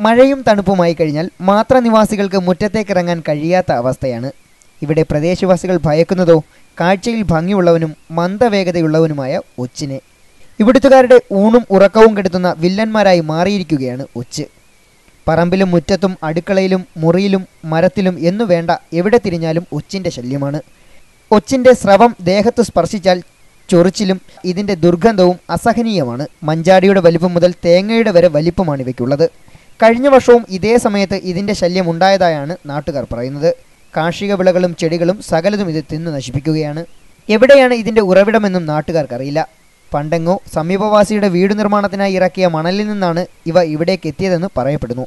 മഴയും തണുപ്പുമായി കഴിഞ്ഞാൽ മാത്രനിവാസികൾക്ക് മുറ്റത്തേക്കിറങ്ങാൻ കഴിയാത്ത അവസ്ഥയാണ്. ഇവിടെ പ്രദേശവാസികൾ ഭയക്കുന്നതോ കാഴ്ചയിൽ ഭംഗിയുള്ളവനും മന്ദവേഗതയുള്ളവനുമായ ഒച്ചിനെ. ഇവിടുത്തുകാരുടെ ഊണും ഉറക്കവും കെടുത്തുന്ന വില്ലന്മാരായി മാറിയിരിക്കുകയാണ് ഒച്ച്. പറമ്പിലും മുറ്റത്തും അടുക്കളയിലും മുറിയിലും മരത്തിലും എന്നു വേണ്ട എവിടെ തിരിഞ്ഞാലും ഒച്ചിൻ്റെ ശല്യമാണ്. ഒച്ചിൻ്റെ സ്രവം ദേഹത്ത് സ്പർശിച്ചാൽ ചൊറിച്ചിലും ഇതിൻ്റെ ദുർഗന്ധവും അസഹനീയമാണ്. മഞ്ചാടിയുടെ വലിപ്പം മുതൽ തേങ്ങയുടെ വരെ വലിപ്പമാണ് ഇവയ്ക്കുള്ളത്. കഴിഞ്ഞ വർഷവും ഇതേ സമയത്ത് ഇതിൻ്റെ ശല്യം ഉണ്ടായതായാണ് നാട്ടുകാർ പറയുന്നത്. കാർഷിക വിളകളും ചെടികളും സകലതും ഇത് തിന്നു നശിപ്പിക്കുകയാണ്. എവിടെയാണ് ഇതിൻ്റെ ഉറവിടമെന്നും നാട്ടുകാർക്കറിയില്ല. പണ്ടെങ്ങോ സമീപവാസിയുടെ വീട് നിർമ്മാണത്തിനായി ഇറക്കിയ മണലിൽ നിന്നാണ് ഇവ ഇവിടേക്ക് എത്തിയതെന്ന് പറയപ്പെടുന്നു.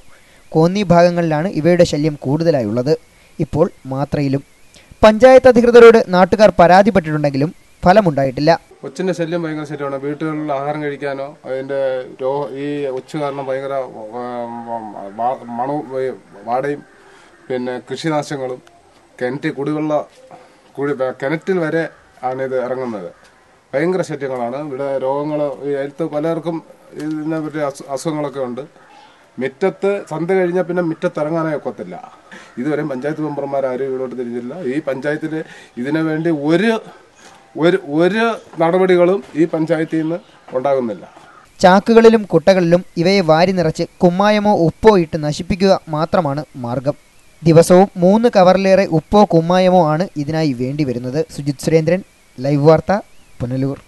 കോന്നി ഭാഗങ്ങളിലാണ് ഇവയുടെ ശല്യം കൂടുതലായുള്ളത്. ഇപ്പോൾ മാത്രയിലും. പഞ്ചായത്ത് അധികൃതരോട് നാട്ടുകാർ പരാതിപ്പെട്ടിട്ടുണ്ടെങ്കിലും ഫലമുണ്ടായിട്ടില്ല. ഒച്ചിന്റെ ശല്യം ഭയങ്കര ശല്യമാണ്. വീട്ടുകളിൽ ആഹാരം കഴിക്കാനോ അതിന്റെ ഈ ഒച്ച് കാരണം ഭയങ്കര മണവും വാടയും പിന്നെ കൃഷിനാശങ്ങളും കിണറ്റിൽ വരെ ആണ് ഇത് ഇറങ്ങുന്നത്. ഭയങ്കര ശല്യങ്ങളാണ്. ഇവിടെ രോഗങ്ങൾ ഹെൽത്ത് പലർക്കും ഇതിനെ പറ്റിയ അസുഖങ്ങളൊക്കെ ഉണ്ട്. മുറ്റത്ത് സന്ധ്യ കഴിഞ്ഞാൽ പിന്നെ മുറ്റത്ത് ഇറങ്ങാനേ ഒക്കത്തില്ല. ഇതുവരെ പഞ്ചായത്ത് മെമ്പർമാരും ഇവിടോട്ട് തിരിഞ്ഞില്ല. ഈ പഞ്ചായത്തിൽ ഇതിനു വേണ്ടി ഒരു നടപടികളും ഈ പഞ്ചായത്തിൽ നിന്ന് ഉണ്ടാകുന്നില്ല. ചാക്കുകളിലും കുട്ടകളിലും ഇവയെ വാരി നിറച്ച് കുമ്മായമോ ഉപ്പോ ഇട്ട് നശിപ്പിക്കുക മാത്രമാണ് മാർഗം. ദിവസവും 3 കവറിലേറെ ഉപ്പോ കുമ്മായമോ ആണ് ഇതിനായി വേണ്ടി വരുന്നത്. സുജിത് സുരേന്ദ്രൻ, ലൈവ് വാർത്ത, പുനലൂർ.